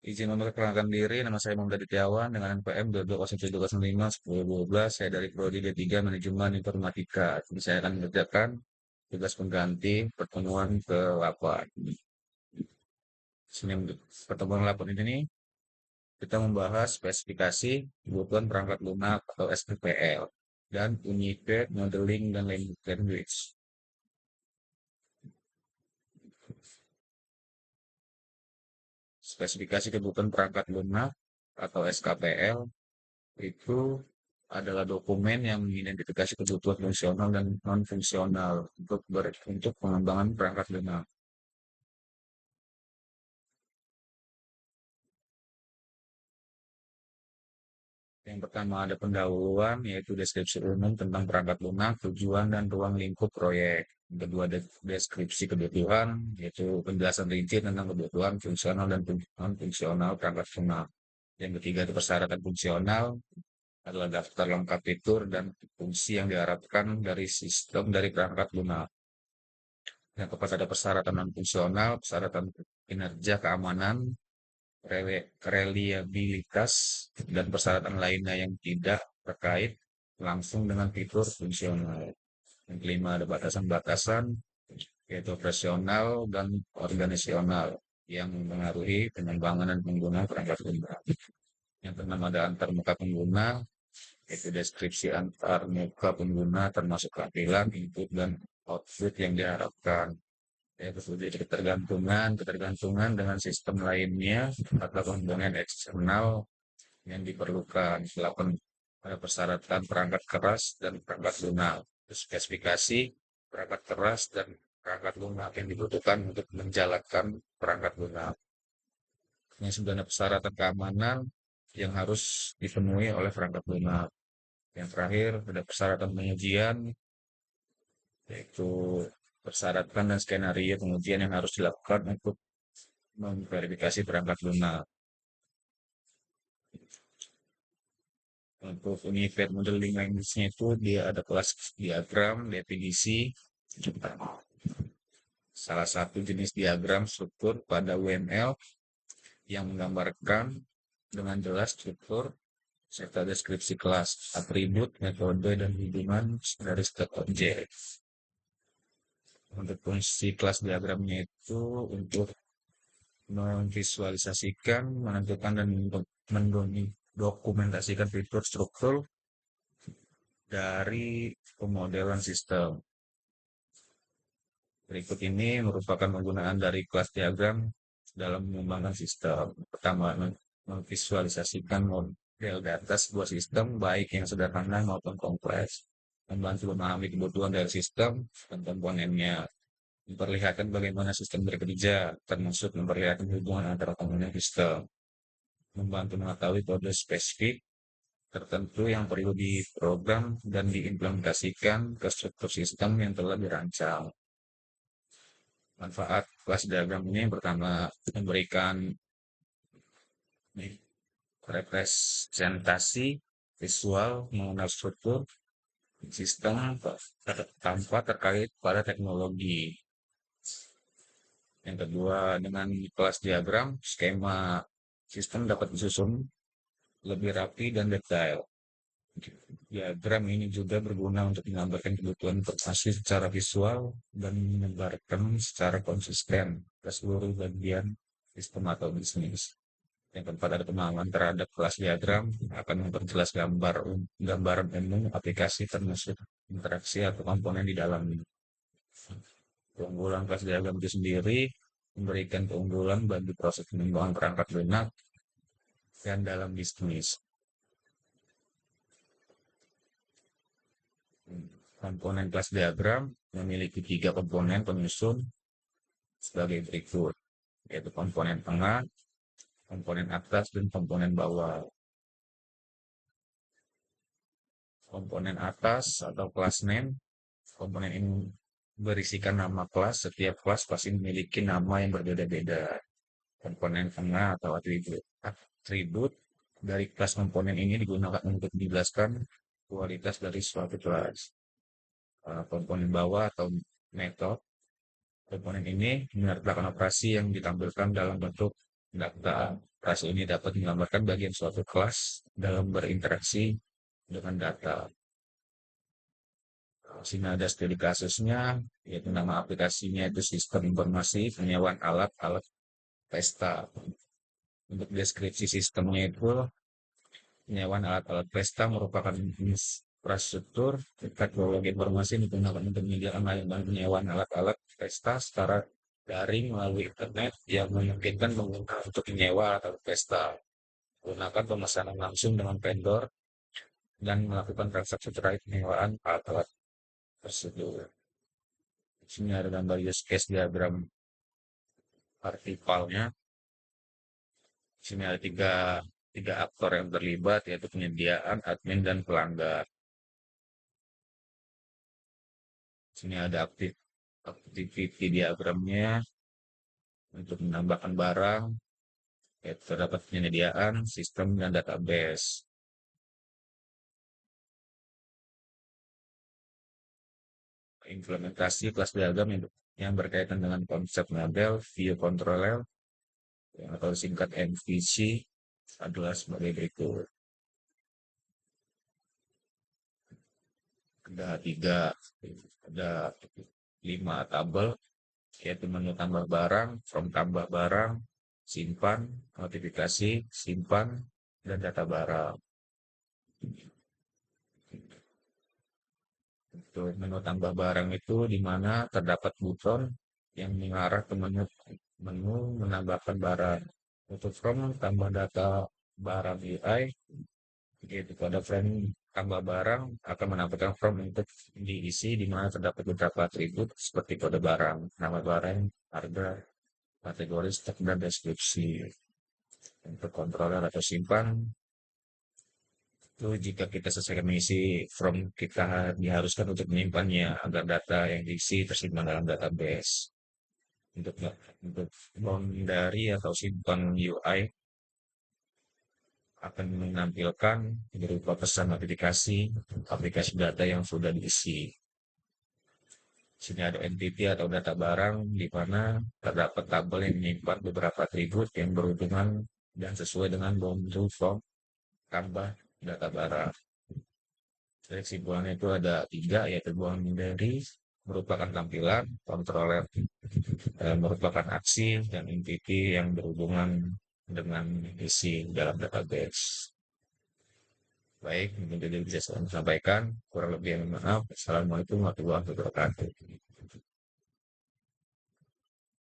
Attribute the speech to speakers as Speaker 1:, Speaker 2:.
Speaker 1: Izin memperkenalkan diri, nama saya Muhammad Setiawan dengan NPM 2207251012. Saya dari Prodi D3 Manajemen Informatika. Jadi saya akan mengerjakan tugas pengganti pertemuan ke-8. Sini pertemuan ke-8 ini kita membahas spesifikasi kebutuhan perangkat lunak atau SPPL dan Unified Modeling dan Language. Spesifikasi kebutuhan perangkat lunak atau SKPL itu adalah dokumen yang mengidentifikasi kebutuhan fungsional dan non-fungsional untuk pengembangan perangkat lunak. Yang pertama ada pendahuluan, yaitu deskripsi umum tentang perangkat lunak, tujuan dan ruang lingkup proyek. Yang kedua, deskripsi kebutuhan, yaitu penjelasan rinci tentang kebutuhan fungsional dan non-fungsional perangkat lunak. Yang ketiga, itu persyaratan fungsional, adalah daftar lengkap fitur dan fungsi yang diharapkan dari sistem dari perangkat lunak. Yang keempat ada persyaratan non fungsional, persyaratan kinerja keamanan, reliabilitas, dan persyaratan lainnya yang tidak terkait langsung dengan fitur fungsional. Yang kelima ada batasan-batasan, yaitu operasional dan organisasional yang mempengaruhi pengembangan dan penggunaan perangkat lunak. Yang keenam ada antar muka pengguna, yaitu deskripsi antar muka pengguna termasuk tampilan, input, dan output yang diharapkan. Yaitu ketergantungan dengan sistem lainnya atau komponen eksternal yang diperlukan. Delapan ada persyaratan perangkat keras dan perangkat lunak. Spesifikasi perangkat keras dan perangkat lunak yang dibutuhkan untuk menjalankan perangkat lunak. Yang sebenarnya persyaratan keamanan yang harus dipenuhi oleh perangkat lunak. Yang terakhir ada persyaratan pengujian, yaitu persyaratan dan skenario pengujian yang harus dilakukan untuk memverifikasi perangkat lunak. Untuk Unified Modeling Language-nya itu dia ada kelas diagram, definisi, salah satu jenis diagram struktur pada UML yang menggambarkan dengan jelas struktur serta deskripsi kelas, atribut, metode, dan hubungan dari setiap objek. Untuk fungsi kelas diagramnya itu untuk memvisualisasikan, menentukan, dan mendokumentasikan fitur struktur dari pemodelan sistem. Berikut ini merupakan penggunaan dari kelas diagram dalam mengembangkan sistem. Pertama, memvisualisasikan model data sebuah sistem, baik yang sederhana maupun kompleks. Membantu memahami kebutuhan dari sistem dan komponennya. Memperlihatkan bagaimana sistem bekerja, termasuk memperlihatkan hubungan antara komponen sistem. Membantu mengetahui kode spesifik tertentu yang perlu diprogram dan diimplementasikan ke struktur sistem yang telah dirancang. Manfaat kelas diagram ini yang pertama memberikan representasi visual mengenal struktur sistem tanpa terkait pada teknologi. Yang kedua, dengan kelas diagram, skema sistem dapat disusun lebih rapi dan detail. Diagram ini juga berguna untuk menggambarkan kebutuhan informasi secara visual dan menyebarkan secara konsisten ke seluruh bagian sistem atau bisnis. Yang keempat ada pemahaman terhadap kelas diagram akan memperjelas gambaran umum aplikasi termasuk interaksi atau komponen di dalamnya. Keunggulan kelas diagram itu sendiri memberikan keunggulan bagi proses pengembangan perangkat lunak dan dalam bisnis. Komponen kelas diagram memiliki 3 komponen penyusun sebagai berikut, yaitu komponen tengah, komponen atas, dan komponen bawah. Komponen atas atau kelas name, komponen ini berisikan nama kelas. Setiap kelas pasti memiliki nama yang berbeda-beda. Komponen tengah atau atribut dari kelas komponen ini digunakan untuk menjelaskan kualitas dari suatu kelas. Komponen bawah atau metode, komponen ini menyertakan operasi yang ditampilkan dalam bentuk Data kelas ini dapat menggambarkan bagian suatu kelas dalam berinteraksi dengan data. Sini ada studi kasusnya, yaitu nama aplikasinya itu Sistem Informasi Penyewaan Alat-alat Pesta. Untuk deskripsi sistemnya itu, penyewaan alat-alat pesta merupakan infrastruktur teknologi informasi yang digunakan untuk menyediakan layanan penyewaan alat-alat pesta secara daring melalui internet yang memungkinkan pengguna untuk menyewa alat-alat pesta, menggunakan pemesanan langsung dengan vendor, dan melakukan transaksi terkait penyewaan alat-alat tersebut. Di sini ada gambar use case diagram artikelnya. Di sini ada tiga aktor yang terlibat, yaitu penyediaan, admin, dan pelanggan. Di sini ada activity diagramnya untuk menambahkan barang, yaitu terdapat penyediaan, sistem, dan database. Implementasi kelas diagram yang berkaitan dengan konsep model view controller atau singkat MVC adalah sebagai berikut. Ada 5 tabel, yaitu menu tambah barang, from tambah barang, simpan, notifikasi, simpan, dan data barang. Untuk menu tambah barang itu di mana terdapat buton yang mengarah ke menu menambahkan barang. Untuk from tambah data barang UI, yaitu pada frame tambah barang akan menampilkan form untuk diisi di mana terdapat beberapa atribut seperti kode barang, nama barang, harga, kategori, stok, dan deskripsi. Untuk controller atau simpan, itu jika kita selesai mengisi form, kita diharuskan untuk menyimpannya agar data yang diisi tersimpan dalam database. Untuk boundary atau simpan UI akan menampilkan berupa pesan notifikasi aplikasi data yang sudah diisi. Sini ada entity atau data barang di mana terdapat tabel yang menyimpan beberapa atribut yang berhubungan dan sesuai dengan boundary from tambah data barang. Dari kesimpulannya itu ada 3, yaitu boundary merupakan tampilan, controller merupakan aksi, dan entity yang berhubungan dengan isi dalam database. Baik, mungkin jadi bisa saya sampaikan. Kurang lebih yang maaf. Assalamualaikum warahmatullahi wabarakatuh.